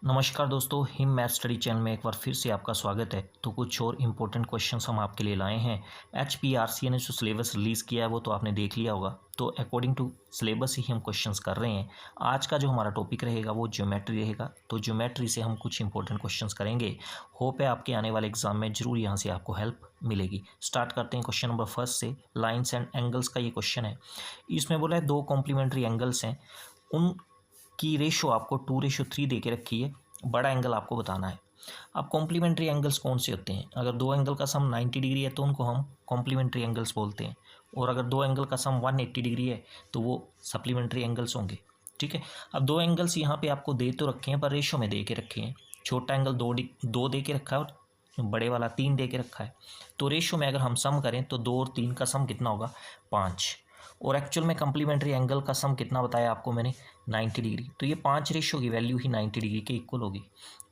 नमस्कार दोस्तों, him math study channel में एक बार फिर से आपका स्वागत है। तो कुछ और इम्पोर्टेंट क्वेश्चंस हम आपके लिए लाए हैं। HPRCA ने जो सिलेबस रिलीज़ किया है वो तो आपने देख लिया होगा। तो अकॉर्डिंग टू सिलेबस ही हम क्वेश्चंस कर रहे हैं। आज का जो हमारा टॉपिक रहेगा वो ज्योमेट्री रहेगा। तो ज्योमेट्री से हम कुछ इंपॉर्टेंट क्वेश्चंस करेंगे। होप है आपके आने वाले एग्जाम में जरूर यहाँ से आपको हेल्प मिलेगी। स्टार्ट करते हैं क्वेश्चन नंबर फर्स्ट से। लाइन्स एंड एंगल्स का ये क्वेश्चन है। इसमें बोला है दो कॉम्प्लीमेंट्री एंगल्स हैं, उन की रेशो आपको 2:3 दे के रखी है। बड़ा एंगल आपको बताना है। अब कॉम्प्लीमेंट्री एंगल्स कौन से होते हैं? अगर दो एंगल का सम 90 डिग्री है तो उनको हम कॉम्प्लीमेंट्री एंगल्स बोलते हैं, और अगर दो एंगल का सम 180 डिग्री है तो वो सप्लीमेंट्री एंगल्स होंगे। ठीक है। अब दो एंगल्स यहाँ पे आपको दे तो रखे हैं पर रेशो में दे के रखे हैं। छोटा एंगल दो दे के रखा है और बड़े वाला 3 दे के रखा है। तो रेशो में अगर हम सम करें तो 2 और 3 का सम कितना होगा? 5। और एक्चुअल में कम्प्लीमेंट्री एंगल का सम कितना बताया आपको मैंने? 90 डिग्री। तो ये 5 रेशो की वैल्यू ही 90 डिग्री के इक्वल होगी।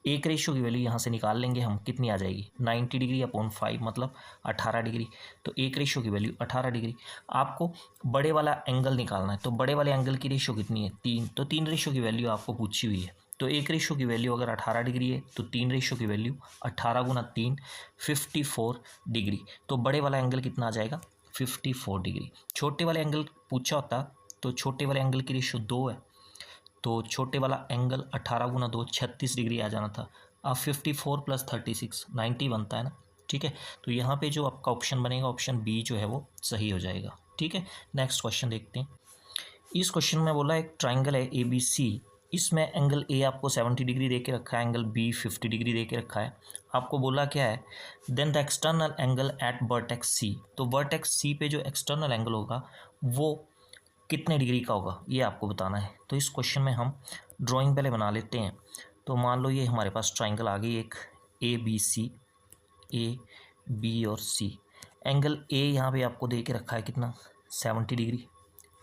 एक रेशो की वैल्यू यहाँ से निकाल लेंगे हम, कितनी आ जाएगी? 90 डिग्री अपॉन 5 मतलब 18 डिग्री। तो एक रेशो की वैल्यू 18 डिग्री। आपको बड़े वाला एंगल निकालना है, तो बड़े वाले एंगल की रेशो कितनी है? 3। तो 3 रेशो की वैल्यू आपको पूछी हुई है। तो एक रेशो की वैल्यू अगर 18 डिग्री है तो 3 रेशो की वैल्यू 18 गुना 3 54 डिग्री। तो बड़े वाला एंगल कितना आ जाएगा? 54 डिग्री। छोटे वाले एंगल पूछा होता तो छोटे वाले एंगल की रेशो 2 है, तो छोटे वाला एंगल 18 गुना 2 36 डिग्री आ जाना था। अब 54 प्लस 36 90 बनता है ना। ठीक है। तो यहाँ पे जो आपका ऑप्शन बनेगा, ऑप्शन बी जो है वो सही हो जाएगा। ठीक है। नेक्स्ट क्वेश्चन देखते हैं। इस क्वेश्चन में बोला एक ट्राइंगल है ABC। इसमें एंगल ए आपको 70 डिग्री दे के रखा है, एंगल बी 50 डिग्री दे के रखा है। आपको बोला क्या है? Then the external angle at vertex C. तो वर्टेक्स सी पे जो एक्सटर्नल एंगल होगा वो कितने डिग्री का होगा, ये आपको बताना है। तो इस क्वेश्चन में हम ड्राइंग पहले बना लेते हैं। तो मान लो ये हमारे पास ट्राइंगल आ गई एक ABC, AB और C। एंगल ए यहाँ पे आपको दे के रखा है कितना? 70 डिग्री।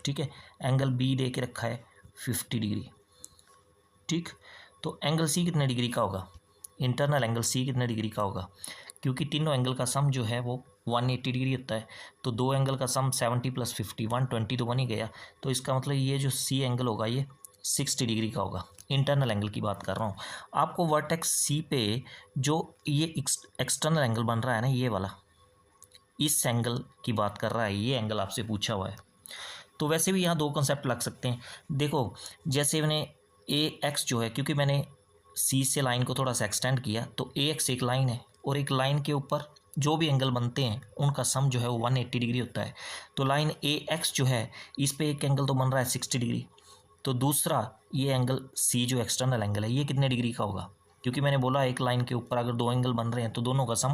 ठीक है। एंगल बी दे के रखा है 50 डिग्री। ठीक। तो एंगल सी कितने डिग्री का होगा? इंटरनल एंगल सी कितने डिग्री का होगा? क्योंकि तीनों एंगल का सम जो है वो 180 डिग्री होता है। तो दो एंगल का सम 70 प्लस 50 120 तो बन ही गया। तो इसका मतलब ये जो सी एंगल होगा ये 60 डिग्री का होगा। इंटरनल एंगल की बात कर रहा हूँ। आपको वर्टेक्स सी पे जो ये एक्सटर्नल एंगल बन रहा है ना, ये वाला, इस एंगल की बात कर रहा है, ये एंगल आपसे पूछा हुआ है। तो वैसे भी यहाँ दो कॉन्सेप्ट लग सकते हैं। देखो, जैसे मैंने AX जो है, क्योंकि मैंने C से लाइन को थोड़ा सा एक्सटेंड किया, तो AX एक लाइन है और एक लाइन के ऊपर जो भी एंगल बनते हैं उनका सम जो है वो 180 डिग्री होता है। तो लाइन AX जो है इस पे एक एंगल तो बन रहा है 60 डिग्री। तो दूसरा ये एंगल C जो एक्सटर्नल एंगल है ये कितने डिग्री का होगा? क्योंकि मैंने बोला एक लाइन के ऊपर अगर दो एंगल बन रहे हैं तो दोनों का सम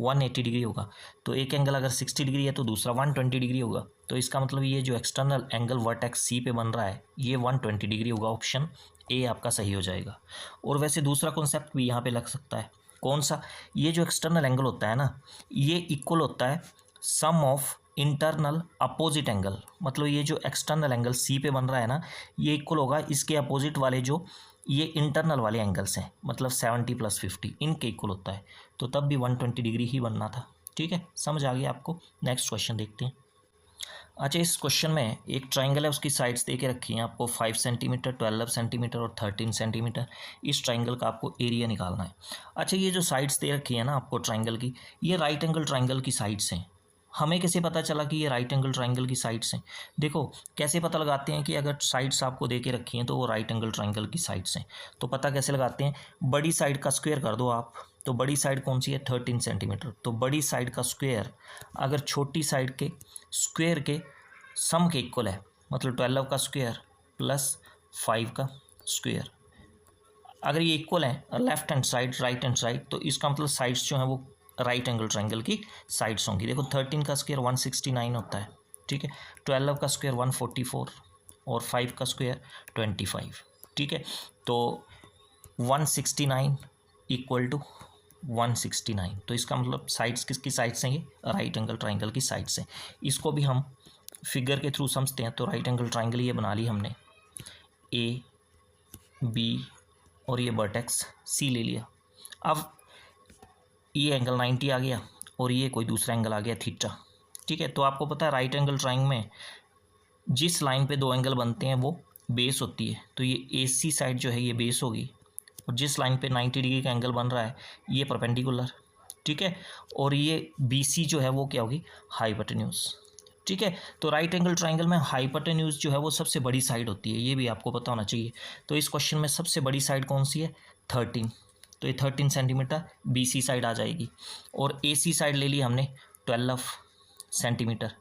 180 डिग्री होगा। तो एक एंगल अगर 60 डिग्री है तो दूसरा 120 डिग्री होगा। तो इसका मतलब ये जो एक्सटर्नल एंगल वर्टेक्स सी पे बन रहा है ये 120 डिग्री होगा। ऑप्शन ए आपका सही हो जाएगा। और वैसे दूसरा कॉन्सेप्ट भी यहाँ पे लग सकता है। कौन सा? ये जो एक्सटर्नल एंगल होता है ना, ये इक्वल होता है सम ऑफ इंटरनल अपोजिट एंगल। मतलब ये जो एक्सटर्नल एंगल सी पे बन रहा है ना, ये इक्वल होगा इसके अपोजिट वाले जो ये इंटरनल वाले एंगल्स हैं, मतलब 70 प्लस 50 इनके इक्वल होता है। तो तब भी 120 डिग्री ही बनना था। ठीक है, समझ आ गया आपको। नेक्स्ट क्वेश्चन देखते हैं। अच्छा, इस क्वेश्चन में एक ट्राइंगल है, उसकी साइड्स दे के रखी हैं आपको 5 सेंटीमीटर, 12 सेंटीमीटर और 13 सेंटीमीटर। इस ट्राइंगल का आपको एरिया निकालना है। अच्छा, ये जो साइड्स दे रखी है ना आपको ट्राइंगल की, ये राइट एंगल ट्राइंगल की साइड्स हैं। हमें कैसे पता चला कि ये राइट एंगल ट्राइंगल की साइड्स हैं? देखो, कैसे पता लगाते हैं कि अगर साइड्स आपको दे के रखी हैं तो वो राइट एंगल ट्राइंगल की साइड्स हैं। तो पता कैसे लगाते हैं? बड़ी साइड का स्क्वायर कर दो आप। तो बड़ी साइड कौन सी है? 13 सेंटीमीटर। तो बड़ी साइड का स्क्वायर अगर छोटी साइड के स्क्वायर के सम के इक्वल है, मतलब 12 का स्क्वायर प्लस 5 का स्क्वायर, अगर ये इक्वल है left hand side right hand side, तो इसका मतलब साइड्स जो हैं वो राइट एंगल ट्राइंगल की साइड्स होंगी। देखो, 13 का स्क्वायर 169 होता है। ठीक है। 12 का स्क्वायर 144 और 5 का स्क्वायर 25। ठीक है। तो 169 इक्वल टू 169। तो इसका मतलब साइड्स किसकी साइड्स हैं? ये राइट एंगल ट्राइंगल की साइड्स हैं। इसको भी हम फिगर के थ्रू समझते हैं। तो राइट एंगल ट्राइंगल ये बना ली हमने, AB और ये वर्टेक्स C ले लिया। अब ये एंगल 90 आ गया और ये कोई दूसरा एंगल आ गया थीटा। ठीक है। तो आपको पता है राइट एंगल ट्राइंगल में जिस लाइन पे दो एंगल बनते हैं वो बेस होती है। तो ये AC साइड जो है ये बेस होगी और जिस लाइन पे 90 डिग्री का एंगल बन रहा है ये परपेंडिकुलर, ठीक है, और ये BC जो है वो क्या होगी, हाइपोटेन्यूज, ठीक है। तो राइट एंगल ट्राइंगल में हाइपोटेन्यूज जो है वो सबसे बड़ी साइड होती है, ये भी आपको पता होना चाहिए। तो इस क्वेश्चन में सबसे बड़ी साइड कौन सी है, 13, तो ये 13 सेंटीमीटर BC साइड आ जाएगी। और AC साइड ले ली हमने 12 सेंटीमीटर,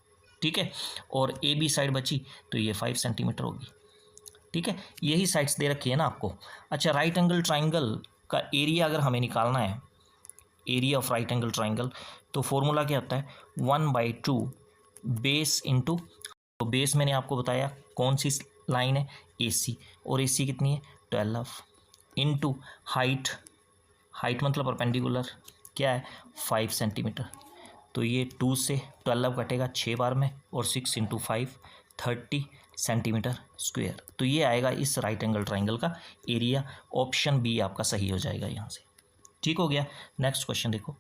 ठीक है, और AB साइड बची तो ये 5 सेंटीमीटर होगी, ठीक है। यही साइड्स दे रखी है ना आपको। अच्छा, राइट एंगल ट्राइंगल का एरिया अगर हमें निकालना है, area of right angle triangle, तो फॉर्मूला क्या होता है, 1/2 बेस इंटू, तो बेस मैंने आपको बताया कौन सी लाइन है, AC, और AC कितनी है 12, इंटू हाइट, हाइट मतलब परपेंडिकुलर क्या है 5 सेंटीमीटर, तो ये 2 से 12 कटेगा 6 बार में, और 6 × 5 30 सेंटीमीटर स्क्वायर। तो ये आएगा इस राइट एंगल ट्राइंगल का एरिया। ऑप्शन बी आपका सही हो जाएगा यहाँ से, ठीक हो गया। नेक्स्ट क्वेश्चन देखो,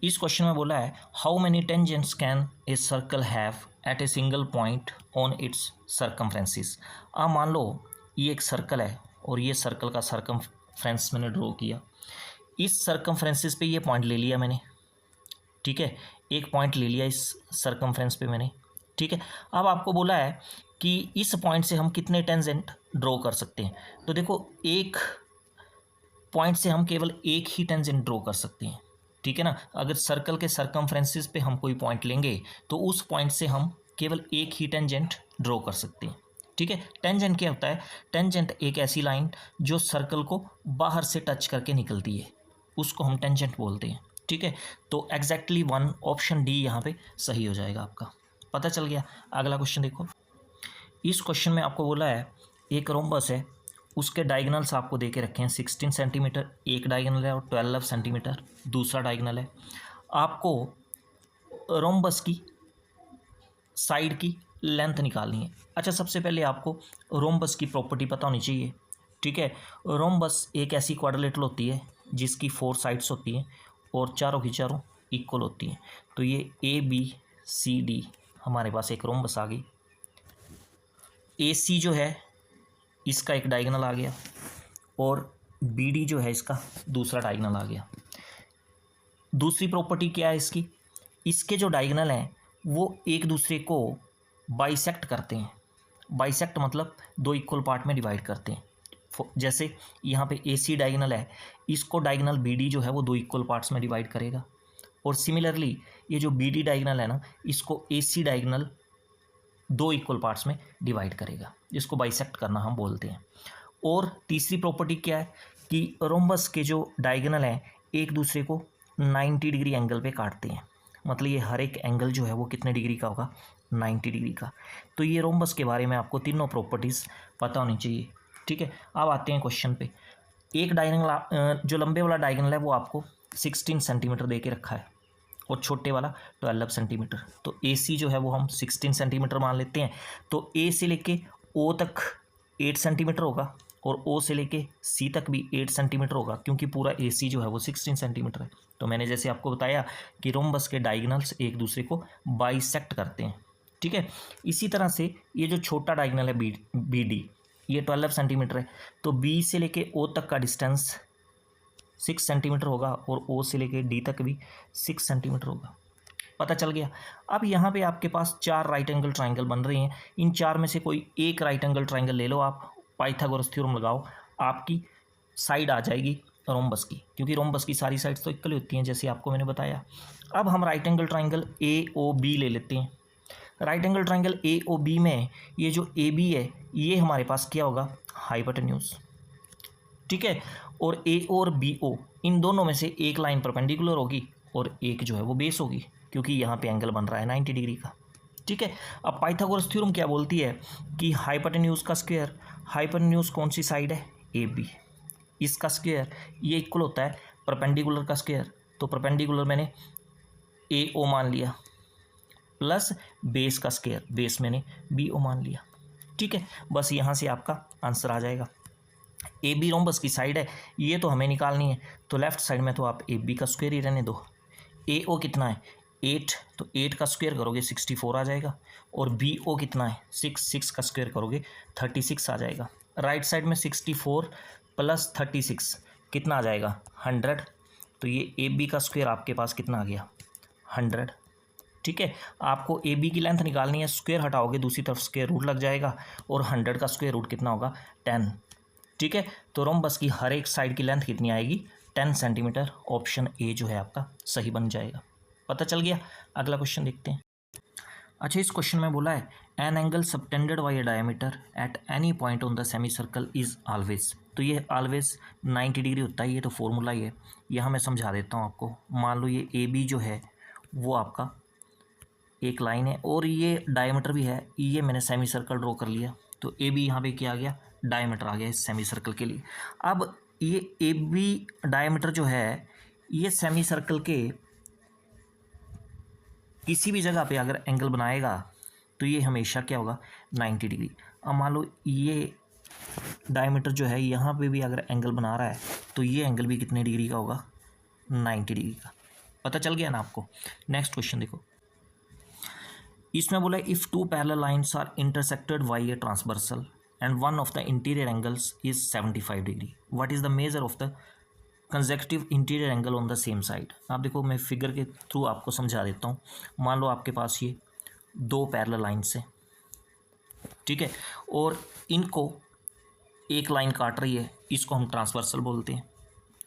इस क्वेश्चन में बोला है how many tangents can a circle have at a single point on its circumferences. अब मान लो ये एक सर्कल है और ये सर्कल का सर्कमफ्रेंस मैंने ड्रॉ किया, इस सर्कमफ्रेंसिस पे ये पॉइंट ले लिया मैंने, ठीक है, एक पॉइंट ले लिया इस सर्कमफ्रेंस पे मैंने, ठीक है। अब आपको बोला है कि इस पॉइंट से हम कितने टेंजेंट ड्रॉ कर सकते हैं। तो देखो एक पॉइंट से हम केवल एक ही टेंजेंट ड्रॉ कर सकते हैं, ठीक है ना। अगर सर्कल के सर्कमफ्रेंसिस पे हम कोई पॉइंट लेंगे तो उस पॉइंट से हम केवल एक ही टेंजेंट ड्रॉ कर सकते हैं, ठीक है। टेंजेंट क्या होता है, टेंजेंट एक ऐसी लाइन जो सर्कल को बाहर से टच करके निकलती है, उसको हम टेंजेंट बोलते हैं, ठीक है। तो एग्जैक्टली 1 ऑप्शन डी यहाँ पे सही हो जाएगा आपका, पता चल गया। अगला क्वेश्चन देखो, इस क्वेश्चन में आपको बोला है एक रोम्बस है, उसके डायगनल्स आपको दे के रखे हैं 16 सेंटीमीटर एक डायगनल है और 12 सेंटीमीटर दूसरा डायगनल है। आपको रोम्बस की साइड की लेंथ निकालनी है। अच्छा, सबसे पहले आपको रोम्बस की प्रॉपर्टी पता होनी चाहिए, ठीक है। रोम्बस एक ऐसी क्वाड्रिलेटरल होती है जिसकी 4 साइड्स होती हैं और चारों की चारों इक्वल होती हैं। तो ये ABCD हमारे पास एक रोम्बस आ गई। AC जो है इसका एक डायगोनल आ गया और BD जो है इसका दूसरा डायगोनल आ गया। दूसरी प्रॉपर्टी क्या है इसकी, इसके जो डायगोनल हैं वो एक दूसरे को बाइसेक्ट करते हैं। बाइसेक्ट मतलब 2 इक्वल पार्ट में डिवाइड करते हैं। जैसे यहाँ पे AC डायगोनल है, इसको डायगोनल BD जो है वो 2 इक्वल पार्ट्स में डिवाइड करेगा, और सिमिलरली ये जो BD डायगोनल है ना, इसको AC डायगोनल 2 इक्वल पार्ट्स में डिवाइड करेगा, जिसको बाइसेक्ट करना हम बोलते हैं। और तीसरी प्रॉपर्टी क्या है कि रोम्बस के जो डायगोनल हैं एक दूसरे को 90 डिग्री एंगल पे काटते हैं, मतलब ये हर एक एंगल जो है वो कितने डिग्री का होगा, 90 डिग्री का। तो ये रोम्बस के बारे में आपको तीनों प्रॉपर्टीज़ पता होनी चाहिए, ठीक है। अब आते हैं क्वेश्चन पे। एक डायगोनल जो लंबे वाला डायगोनल है वो आपको 16 सेंटीमीटर दे के रखा है और छोटे वाला 12 सेंटीमीटर। तो AC जो है वो हम 16 सेंटीमीटर मान लेते हैं। तो A से लेके O तक 8 सेंटीमीटर होगा और O से लेके C तक भी 8 सेंटीमीटर होगा, क्योंकि पूरा AC जो है वो 16 सेंटीमीटर है। तो मैंने जैसे आपको बताया कि रोम्बस के डायगोनल्स एक दूसरे को बाइसेक्ट करते हैं, ठीक है। इसी तरह से ये जो छोटा डायगोनल है BD, ये 12 सेंटीमीटर है, तो B से लेके O तक का डिस्टेंस 6 सेंटीमीटर होगा और O से लेके D तक भी 6 सेंटीमीटर होगा, पता चल गया। अब यहाँ पे आपके पास 4 राइट एंगल ट्राइंगल बन रही हैं, इन 4 में से कोई एक राइट एंगल ट्राइंगल ले लो आप, पाइथागोरस थ्योरम लगाओ, आपकी साइड आ जाएगी रोम्बस की, क्योंकि रोम्बस की सारी साइड्स तो इक्वल होती हैं जैसे आपको मैंने बताया। अब हम राइट एंगल ट्राइंगल AOB ले लेते हैं। राइट एंगल ट्राइंगल AOB में ये जो AB है ये हमारे पास क्या होगा, हाइपोटेन्यूज, ठीक है। और A और BO इन दोनों में से एक लाइन परपेंडिकुलर होगी और एक जो है वो बेस होगी, क्योंकि यहाँ पे एंगल बन रहा है 90 डिग्री का, ठीक है। अब पाइथागोरस थ्योरम क्या बोलती है कि हाइपोटेन्यूज का स्क्वायर, हाइपोटेन्यूज कौन सी साइड है, AB, इसका स्क्वायर ये इक्वल होता है परपेंडिकुलर का स्क्वायर। तो परपेंडिकुलर मैंने AO मान लिया प्लस बेस का स्क्वायर, बेस मैंने BO मान लिया, ठीक है। बस यहाँ से आपका आंसर आ जाएगा। AB रोम्बस की साइड है, ये तो हमें निकालनी है, तो लेफ्ट साइड में तो आप AB का स्क्वायर ही रहने दो। AO कितना है 8, तो 8 का स्क्वायर करोगे 64 आ जाएगा, और BO कितना है 6 का स्क्वायर करोगे 36 आ जाएगा। राइट साइड में 64 प्लस 36 कितना आ जाएगा 100। तो ये ए बी का स्क्वायर आपके पास कितना आ गया 100। ठीक है, आपको ए बी की लेंथ निकालनी है, स्क्वायर हटाओगे दूसरी तरफ स्क्वायर रूट लग जाएगा और 100 का स्क्वायर रूट कितना होगा 10। ठीक है, तो रोम्बस की हर एक साइड की लेंथ कितनी आएगी 10 सेंटीमीटर। ऑप्शन ए जो है आपका सही बन जाएगा। पता चल गया। अगला क्वेश्चन देखते हैं। अच्छा, इस क्वेश्चन में बोला है an angle subtended by A diameter at any point on the semi circle is always. तो ये ऑलवेज 90 डिग्री होता है, ये तो फॉर्मूला ही है। यहाँ मैं समझा देता हूँ आपको। मान लो ये ए बी जो है वो आपका एक लाइन है और ये डायमीटर भी है, ये मैंने सेमी सर्कल ड्रॉ कर लिया। तो ए बी यहाँ पे क्या आ गया डायमीटर आ गया इस सेमी सर्कल के लिए। अब ये ए बी डायमीटर जो है ये सेमी सर्कल के किसी भी जगह पे अगर एंगल बनाएगा तो ये हमेशा क्या होगा 90 डिग्री। अब मान लो ये डायमीटर जो है यहाँ पे भी अगर एंगल बना रहा है तो ये एंगल भी कितने डिग्री का होगा 90 डिग्री का। पता चल गया ना आपको। नेक्स्ट क्वेश्चन देखो, इसमें बोला if two parallel lines are intersected by a transversal and one of the interior angles is 75 degree, what is the measure of the consecutive interior angle on the same side. आप देखो मैं figure के through आपको समझा देता हूँ। मान लो आपके पास ये दो पैरेलल लाइन्स हैं, ठीक है, और इनको एक लाइन काट रही है, इसको हम ट्रांसवर्सल बोलते हैं।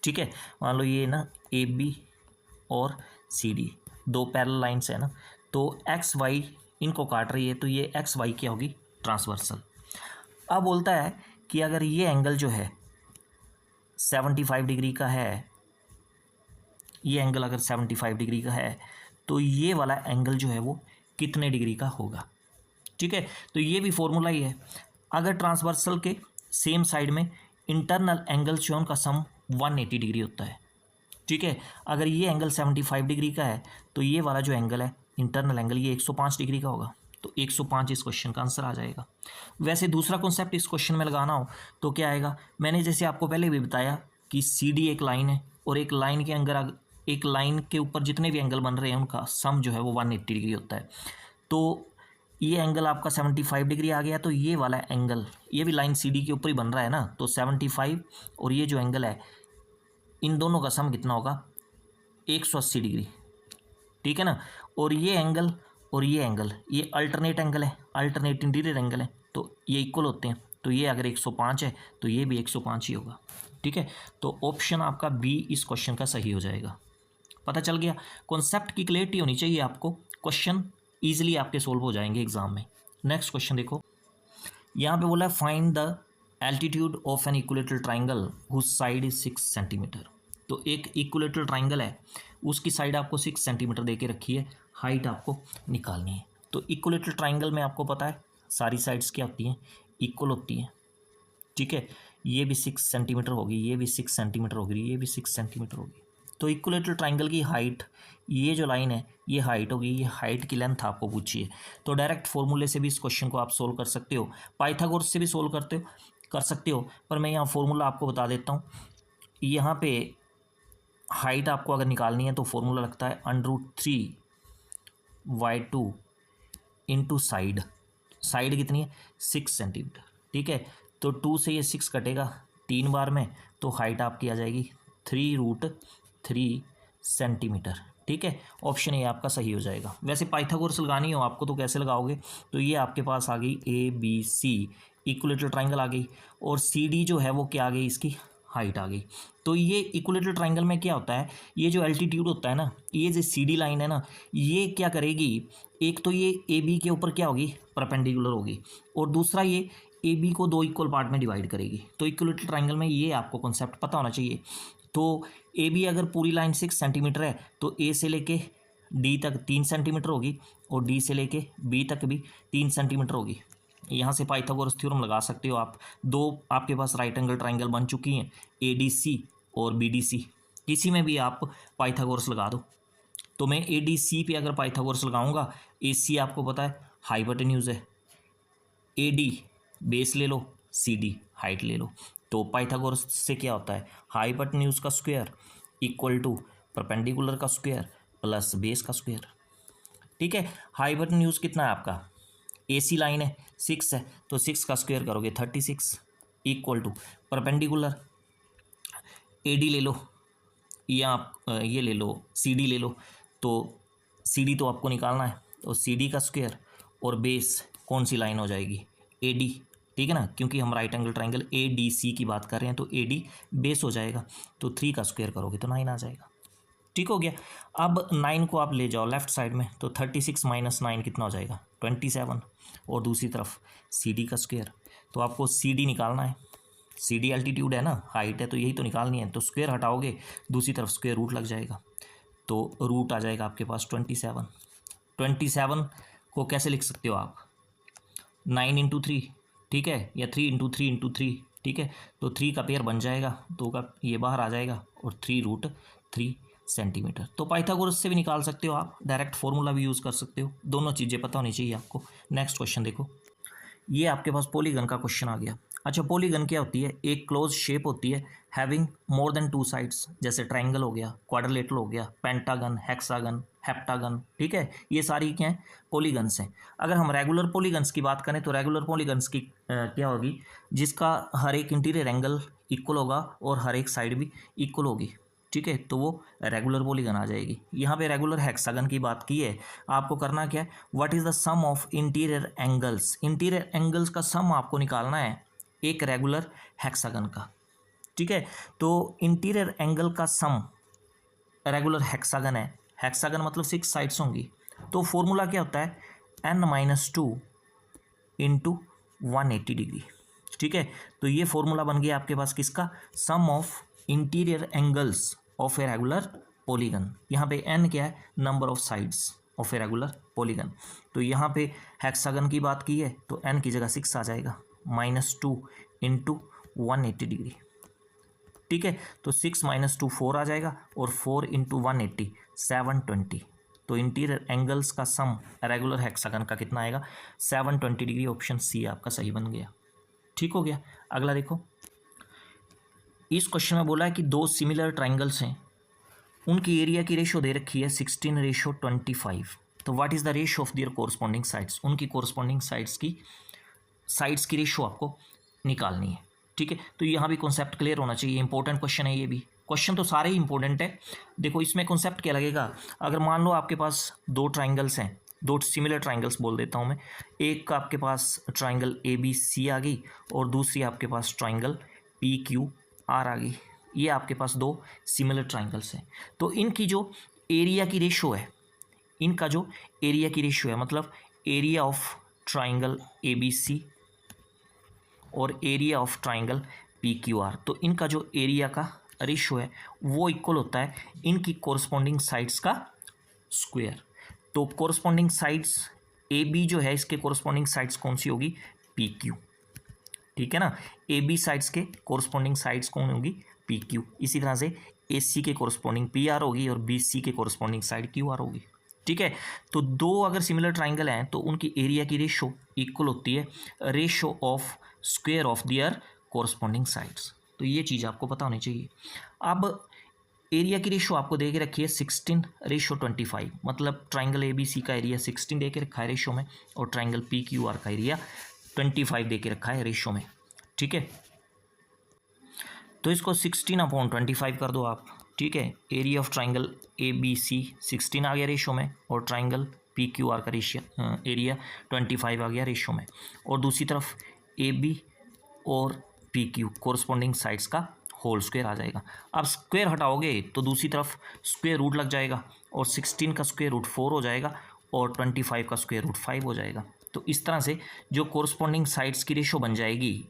ठीक है, मान लो ये ना ए बी और सी डी दो पैरेलल लाइन्स है ना, तो एक्स वाई इनको काट रही है, तो ये एक्स वाई क्या होगी ट्रांसवर्सल। अब बोलता है कि अगर ये एंगल जो है 75 डिग्री का है, ये एंगल अगर 75 डिग्री का है तो ये वाला एंगल जो है वो कितने डिग्री का होगा। ठीक है, तो ये भी फॉर्मूला ही है। अगर ट्रांसवर्सल के सेम साइड में इंटरनल एंगल्स जो है उनका सम 180 डिग्री होता है। ठीक है, अगर ये एंगल 75 डिग्री का है तो ये वाला जो एंगल है इंटरनल एंगल ये 105 डिग्री का होगा। तो 105 इस क्वेश्चन का आंसर आ जाएगा। वैसे दूसरा कॉन्सेप्ट इस क्वेश्चन में लगाना हो तो क्या आएगा, मैंने जैसे आपको पहले भी बताया कि सी डी एक लाइन है और एक लाइन के अंदर एक लाइन के ऊपर जितने भी एंगल बन रहे हैं उनका सम जो है वो 180 डिग्री होता है। तो ये एंगल आपका 75 डिग्री आ गया, तो ये वाला एंगल ये भी लाइन सी डी के ऊपर ही बन रहा है ना, तो 75 और ये जो एंगल है इन दोनों का सम कितना होगा 180 डिग्री। ठीक है ना, और ये एंगल और ये एंगल ये अल्टरनेट एंगल है, अल्टरनेट इंटीरियर एंगल है, तो ये इक्वल होते हैं। तो ये अगर 105 है तो ये भी 105 ही होगा। ठीक है, तो ऑप्शन आपका बी इस क्वेश्चन का सही हो जाएगा। पता चल गया। कॉन्सेप्ट की क्लियरिटी होनी चाहिए आपको, क्वेश्चन ईजिली आपके सोल्व हो जाएंगे एग्जाम में। नेक्स्ट क्वेश्चन देखो, यहाँ पे बोला है find the altitude of an equilateral triangle whose side is 6 centimetre. तो एक इक्विलेटरल ट्राइंगल है, उसकी साइड आपको 6 सेंटीमीटर दे के रखी है, हाइट आपको निकालनी है। तो इक्विलेटरल ट्राइंगल में आपको पता है सारी साइड्स क्या होती हैं इक्वल होती हैं। ठीक है, ये भी 6 सेंटीमीटर होगी, ये भी 6 सेंटीमीटर होगी, ये भी 6 सेंटीमीटर होगी। तो इक्विलेटरल ट्राइंगल की हाइट, ये जो लाइन है ये हाइट होगी, ये हाइट की लेंथ आपको पूछी है। तो डायरेक्ट फॉर्मूले से भी इस क्वेश्चन को आप सोल्व कर सकते हो, पाइथागोरस से भी सोल्व कर सकते हो, पर मैं यहाँ फॉर्मूला आपको बता देता हूँ। यहाँ पे हाइट आपको अगर निकालनी है तो फॉर्मूला लगता है √3/2 इंटू साइड। साइड कितनी है 6 सेंटीमीटर। ठीक है, तो 2 से ये 6 कटेगा 3 बार में, तो हाइट आपकी आ जाएगी 3√3 सेंटीमीटर। ठीक है, ऑप्शन ए आपका सही हो जाएगा। वैसे पाइथागोरस लगानी हो आपको तो कैसे लगाओगे, तो ये आपके पास आ गई ABC इक्विलेटरल ट्राइंगल आ गई, और CD जो है वो क्या आ गई इसकी हाइट आ गई। तो ये इक्विलेटरल ट्राइंगल में क्या होता है, ये जो एल्टीट्यूड होता है ना, ये जो CD लाइन है ना, ये क्या करेगी, एक तो ये AB के ऊपर क्या होगी परपेंडिकुलर होगी, और दूसरा ये AB को दो इक्वल पार्ट में डिवाइड करेगी। तो इक्विलेटरल ट्राइंगल में ये आपको कॉन्सेप्ट पता होना चाहिए। तो AB अगर पूरी लाइन 6 सेंटीमीटर है तो A से लेके D तक 3 सेंटीमीटर होगी, और D से लेके B तक भी 3 सेंटीमीटर होगी। यहाँ से पाइथागोरस थ्योरम लगा सकते हो आप। दो आपके पास राइट एंगल ट्राइंगल बन चुकी हैं, ADC और BDC, किसी में भी आप पाइथागोरस लगा दो। तो मैं ADC पे अगर पाइथागोरस लगाऊंगा, AC आपको पता है हाइपोटेन्यूज है, AD बेस ले लो, CD हाइट ले लो। तो पाइथागोरस से क्या होता है हाइपोटेन्यूज का स्क्वायर इक्वल टू परपेंडिकुलर का स्क्वायर प्लस बेस का स्क्वायर। ठीक है, हाइपोटेन्यूज कितना है आपका, AC लाइन है 6 है, तो 6 का स्क्वायर करोगे 36 इक्वल टू परपेंडिकुलर AD ले लो या आप ये ले लो CD ले लो। तो CD तो आपको निकालना है, तो CD का स्क्वायर और बेस कौन सी लाइन हो जाएगी, AD, ठीक है ना, क्योंकि हम राइट एंगल ट्राइंगल ADC की बात कर रहे हैं, तो AD बेस हो जाएगा। तो 3 का स्क्वायर करोगे तो 9 आ जाएगा। ठीक हो गया। अब 9 को आप ले जाओ लेफ्ट साइड में, तो 36 माइनस 9 कितना हो जाएगा, 27। और दूसरी तरफ CD का स्क्वायर, तो आपको CD निकालना है। CD एल्टीट्यूड है ना, हाइट है, तो यही तो निकालनी है। तो स्क्वायर हटाओगे, दूसरी तरफ स्क्वायर रूट लग जाएगा, तो रूट आ जाएगा आपके पास 27। 27 को कैसे लिख सकते हो आप, 9 इंटू 3, ठीक है, या 3 इंटू 3 इंटू 3, ठीक है। तो 3 का पेयर बन जाएगा, 2 का ये बाहर आ जाएगा, और 3√3 सेंटीमीटर। तो पाइथागोरस से भी निकाल सकते हो आप, डायरेक्ट फॉर्मूला भी यूज़ कर सकते हो, दोनों चीज़ें पता होनी चाहिए आपको। नेक्स्ट क्वेश्चन देखो, ये आपके पास पॉलीगन का क्वेश्चन आ गया। अच्छा, पॉलीगन क्या होती है, एक क्लोज शेप होती है हैविंग मोर देन 2 साइड्स, जैसे ट्रायंगल हो गया, क्वाड्रिलेटरल हो गया, पेंटागन, हेक्सागन, हेप्टागन, ठीक है, ये सारी क्या है, पॉलीगन्स हैं। अगर हम रेगुलर पॉलीगन्स की बात करें तो रेगुलर पॉलीगन्स की क्या होगी, जिसका हर एक इंटीरियर एंगल इक्वल होगा और हर एक साइड भी इक्वल होगी, ठीक है, तो वो रेगुलर पॉलीगन आ जाएगी। यहाँ पे रेगुलर हेक्सागन की बात की है, आपको करना क्या है, what is the sum of interior angles, interior angles का सम आपको निकालना है एक रेगुलर हेक्सागन का, ठीक है। तो इंटीरियर एंगल का सम रेगुलर हेक्सागन है, हेक्सागन मतलब 6 साइड्स होंगी, तो फॉर्मूला क्या होता है, n-2 इंटू 180 डिग्री, ठीक है। तो ये फॉर्मूला बन गया आपके पास किसका, sum of interior angles of a regular polygon. यहाँ पे n क्या है, number of sides of a regular polygon. तो यहाँ पे हेक्सागन की बात की है, तो n की जगह 6 आ जाएगा, -2 इंटू 180 डिग्री, ठीक है। तो 6 - 2 4 आ जाएगा, और 4 इंटू 180 720। तो इंटीरियर एंगल्स का सम रेगुलर हेक्सागन का कितना आएगा, 720 डिग्री। ऑप्शन सी आपका सही बन गया। ठीक हो गया। अगला देखो, इस क्वेश्चन में बोला है कि 2 सिमिलर ट्राइंगल्स हैं, उनकी एरिया की रेशो दे रखी है 16:25। तो what is the ratio of their corresponding sides, उनकी कोरस्पॉन्डिंग साइड्स की रेशो आपको निकालनी है, ठीक है। तो यहाँ भी कॉन्सेप्ट क्लियर होना चाहिए, इंपॉर्टेंट क्वेश्चन है ये भी। क्वेश्चन तो सारे ही इंपॉर्टेंट है। देखो इसमें कॉन्सेप्ट क्या लगेगा, अगर मान लो आपके पास 2 ट्राइंगल्स हैं, 2 सिमिलर ट्राइंगल्स बोल देता हूँ मैं, एक आपके पास ट्राइंगल ABC आ गई और दूसरी आपके पास ट्राइंगल PQR आ गई। ये आपके पास 2 सिमिलर ट्राइंगल्स हैं। तो इनकी जो एरिया की रेशो है, मतलब एरिया ऑफ ट्राइंगल ABC और एरिया ऑफ ट्राइंगल PQR, तो इनका जो एरिया का रेशो है वो इक्वल होता है इनकी कोरस्पॉन्डिंग साइड्स का स्क्वायर। तो कोरस्पॉन्डिंग साइड्स AB जो है, इसके कोरस्पॉन्डिंग साइड्स कौन सी होगी, PQ, ठीक है ना। AB साइड्स के कोरस्पॉन्डिंग साइड्स कौन होगी, PQ। इसी तरह से AC के कोरस्पॉन्डिंग PR होगी और BC के कोरस्पॉन्डिंग साइड QR होगी, ठीक है। तो 2 अगर सिमिलर ट्राइंगल हैं तो उनकी एरिया की रेशो इक्वल होती है ratio of square of their corresponding sides. तो ये चीज़ आपको पता होनी चाहिए। अब एरिया की रेशो आपको दे के रखी है 16:25, मतलब ट्राइंगल ABC का एरिया 16 दे के रखा है रेशो में, और ट्राइंगल PQR का एरिया 25 दे के रखा है रेशो में, ठीक है। तो इसको 16/25 कर दो आप, ठीक है। एरिया ऑफ ट्राइंगल ABC 16 आ गया रेशो में, और ट्राइंगल PQR का रेशियो एरिया 25 आ गया रेशो में, और दूसरी तरफ AB और PQ कोरस्पॉन्डिंग साइड्स का होल स्क्वायर आ जाएगा। अब स्क्वायर हटाओगे तो दूसरी तरफ स्क्वायर रूट लग जाएगा, और 16 का स्क्वायर रूट 4 हो जाएगा, और 25 का स्क्वायर रूट 5 हो जाएगा। तो इस तरह से जो कोरस्पॉन्डिंग साइड्स की रेशो बन जाएगी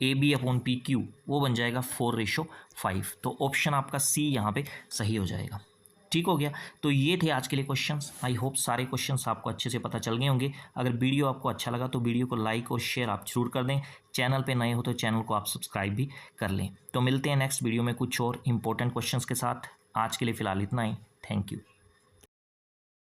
AB/PQ, वो बन जाएगा 4:5। तो ऑप्शन आपका C यहाँ पे सही हो जाएगा। ठीक हो गया। तो ये थे आज के लिए क्वेश्चंस। आई होप सारे क्वेश्चंस आपको अच्छे से पता चल गए होंगे। अगर वीडियो आपको अच्छा लगा तो वीडियो को लाइक और शेयर आप जरूर कर दें। चैनल पे नए हो तो चैनल को आप सब्सक्राइब भी कर लें। तो मिलते हैं नेक्स्ट वीडियो में कुछ और इंपॉर्टेंट क्वेश्चंस के साथ। आज के लिए फ़िलहाल इतना ही। Thank you.